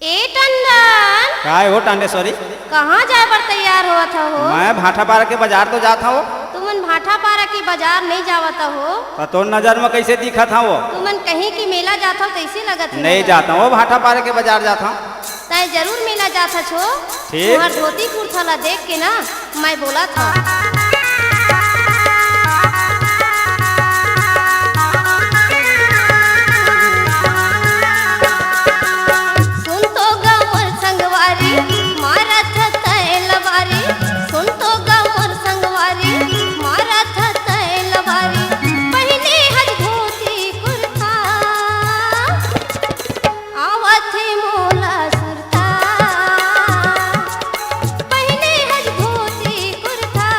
ए टंडन काय हो टांडेश्वरी? कहाँ जाए पर तैयार हुआ था हो? मैं भाटापारा के बाजार तो जाता हो। तुमन भाटापारा की बाजार नहीं जावता हो? तो नजर में कैसे दिखा था वो? तुमन कहीं की मेला जाता हो तैसे लगत नहीं जाता हूँ, भाटापारा के बाजार जाता हूँ। तय जरूर मेला जाता छो। ठीक। तुम्हार धोती कुर्ता ला देख के ना मैं बोला था। सुन तो गमर संगवारी मारा था तैलवारी, सुन तो गमर संगवारी मारा था तैलवारी, पहने हज धोती कुर्ता आवत है मोला सुरता, पहने हज धोती कुर्ता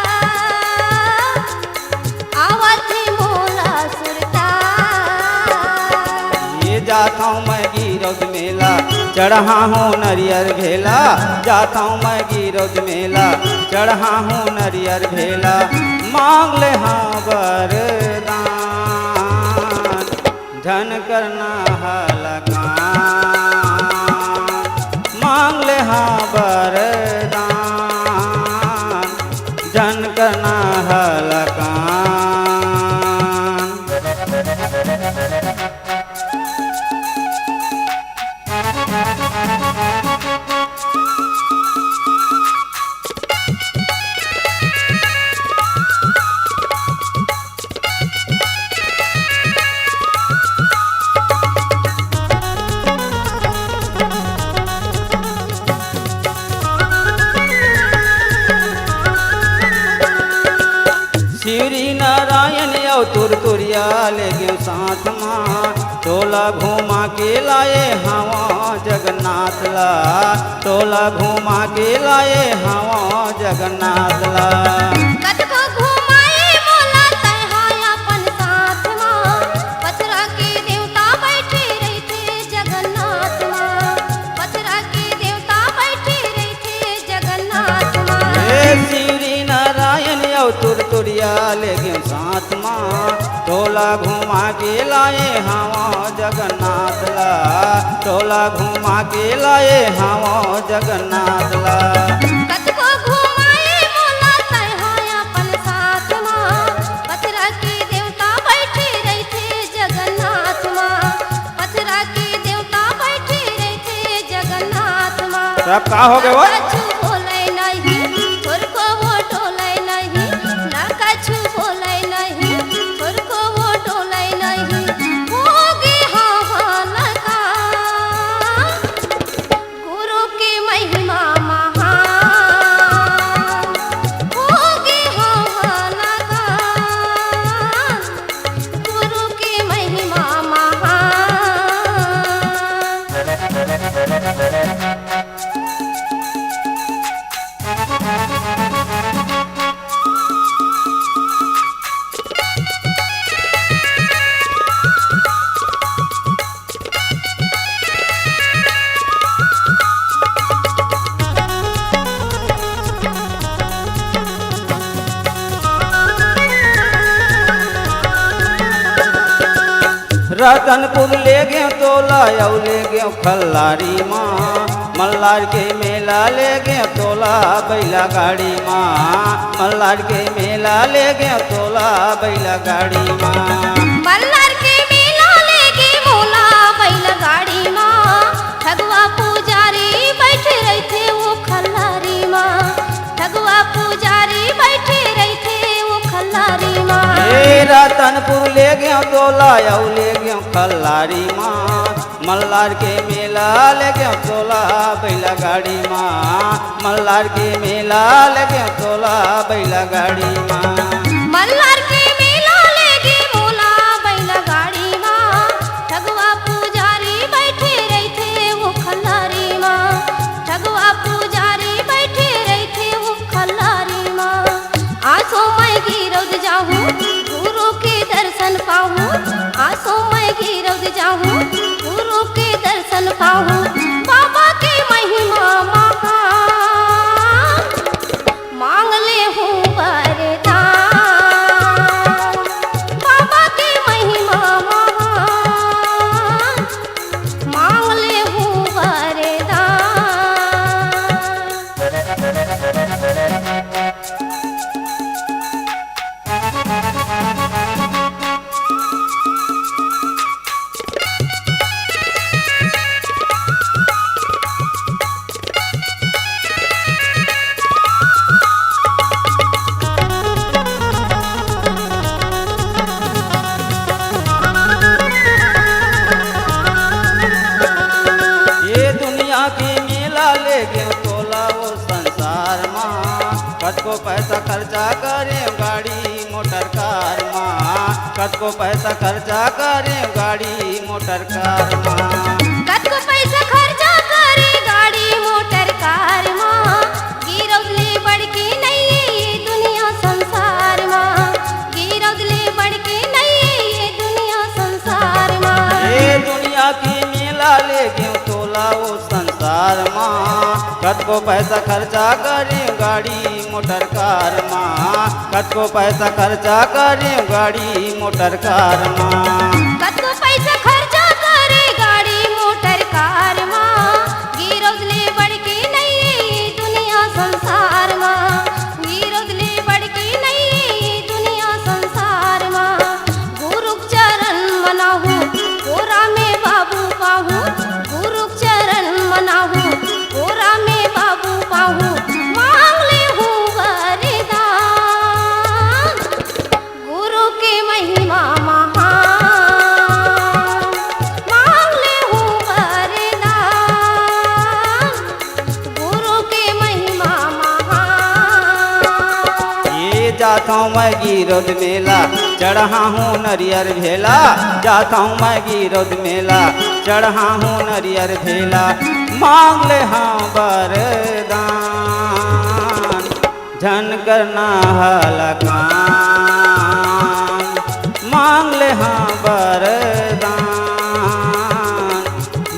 आवत है मोला सुरता। ये जाता हूँ मैं गिरौद मेला, चढ़ा हूँ नरियर भेला। जाता हूँ मैं गिरौद मेला, चढ़ा हूँ नरियर भेला। मांग ले हाँ वरदान, धन करना हलकान। मांग ले हाँ वरदान, धन करना हलकान। श्री नारायण औ तुरतुरिया ले गयो साथ माँ, टोला घुमा के लाए हवा जगन्नाथ ला। टोला घुमा के लाए हवा जगन्नाथ ला। कतको घुमाए मोला तैहाय अपन साथ माँ, पथरा के देवता बैठे रहते जगन्नाथ माँ, पथरा के देवता बैठे रहते जगन्नाथ माँ। हे श्री नारायण औ तुरतुरिया ले गयो साथ माँ, टोला घुमा के लाए हवा जगन्नाथ ला। टोला घुमा के लाए हवा जगन्नाथ ला। कतको घुमाए मोला तैहाय अपन साथ माँ, पथरा के देवता बैठे रहते जगन्नाथ माँ, पथरा के देवता बैठे रहते जगन्नाथ माँ। सब का हो गए वो? कछु बोले नहीं थोरको वो डोले नहीं, ना कछु बोले नहीं थोरको वो डोले नहीं, होगे हाँ लगा गुरु की महिमा महान, होगे हाँ लगा गुरु की महिमा महान। रतनपुर ले गयो तोला औ ले गयो खल्लारी माँ। मल्लार के मेला ले गयो तोला बैला गाड़ी माँ। मल्लार के मेला ले गयो तोला बैला गाड़ी माँ। मल्हार के मेला लेके मोला बैल गाड़ी माँ, ठगवा पुजारी बैठे रहते वो खल्लारी माँ, ठगवा पुजारी बैठे रहते वो खल्लारी माँ। हे रतनपुर ले गयो तोला औ ले गयो खल्लारी माँ। मल्लार के मेला ले गयो तोला बैला गाड़ी माँ। मल्लार के मेला ले गयो तोला बैला गाड़ी माँ। मल्हार के मेला लेके मोला बैल गाड़ी माँ, ठगवा पुजारी बैठे रहते वो खल्लारी माँ, ठगवा पुजारी बैठे रहते वो खल्लारी माँ। आसो मैं गिरौद जाऊँ गुरु के दर्शन पाऊँ, आसो मैं गिरौद जाऊँ गुरु के दर्शन पाऊँ। बाबा की महिमा महान, मांग ले हूँ वरदान, बाबा की महिमा महान, मांग ले हूँ वरदान। कतको पैसा खर्चा करे गाड़ी मोटर कार माँ, कतको पैसा खर्चा करे गाड़ी मोटर कार माँ। कतको पैसा खर्चा करे गाड़ी मोटर कार माँ, गिरौदले बड़की नहीं ये दुनिया संसार माँ, गिरौदले बड़की नहीं ये दुनिया संसार माँ। ये दुनिया की मेला ले गयो तोला वो संसार माँ, कतको पैसा खर्चा करे गाड़ी मोटर कार माँ, कतको पैसा खर्चा करे गाड़ी मोटर कार माँ। कतको पैसा खर्चा करे गाड़ी मोटर कार माँ, गिरौदले बड़की नहीं ये दुनिया संसार माँ, गिरौदले बड़की नहीं ये दुनिया संसार माँ। गुरु चरण मनाहूँ गोरा में बाबू पाहूँ, गुरु चरण मनाहूँ गोरा में बाबू पाहूँ, मांग ले हूँ वरदान गुरु के महिमा महान, मांग ले हूँ वरदान गुरु के महिमा महान। ये जाता हूँ मैं गिरौद मेला चढ़ा हूँ नरियर भेला, जाता हूँ मैं गिरौद मेला चढ़ा हूँ नरियर भेला, मांग ले हाँ वरदान झन करना हलकान, मांग ले हाँ वरदान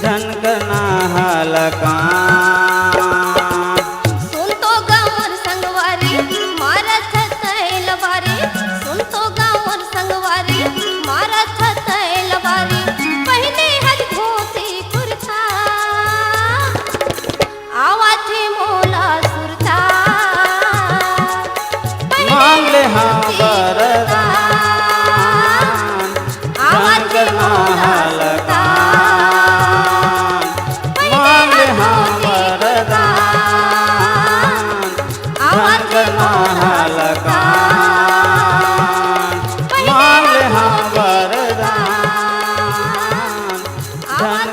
झन करना हलकान। सुन तो गाँवर संगवारी मारत तैलवारी, सुन तो गाँवर संगवारी मारत तैलवारी, पहने हज धोती कुर्ता आवा थे मोला सुरता, मांग ले हाँ वरदान झन करना हलकान, मांग ले हाँ वरदान झन करना हलकान, मांग ले हाँ वरदान झन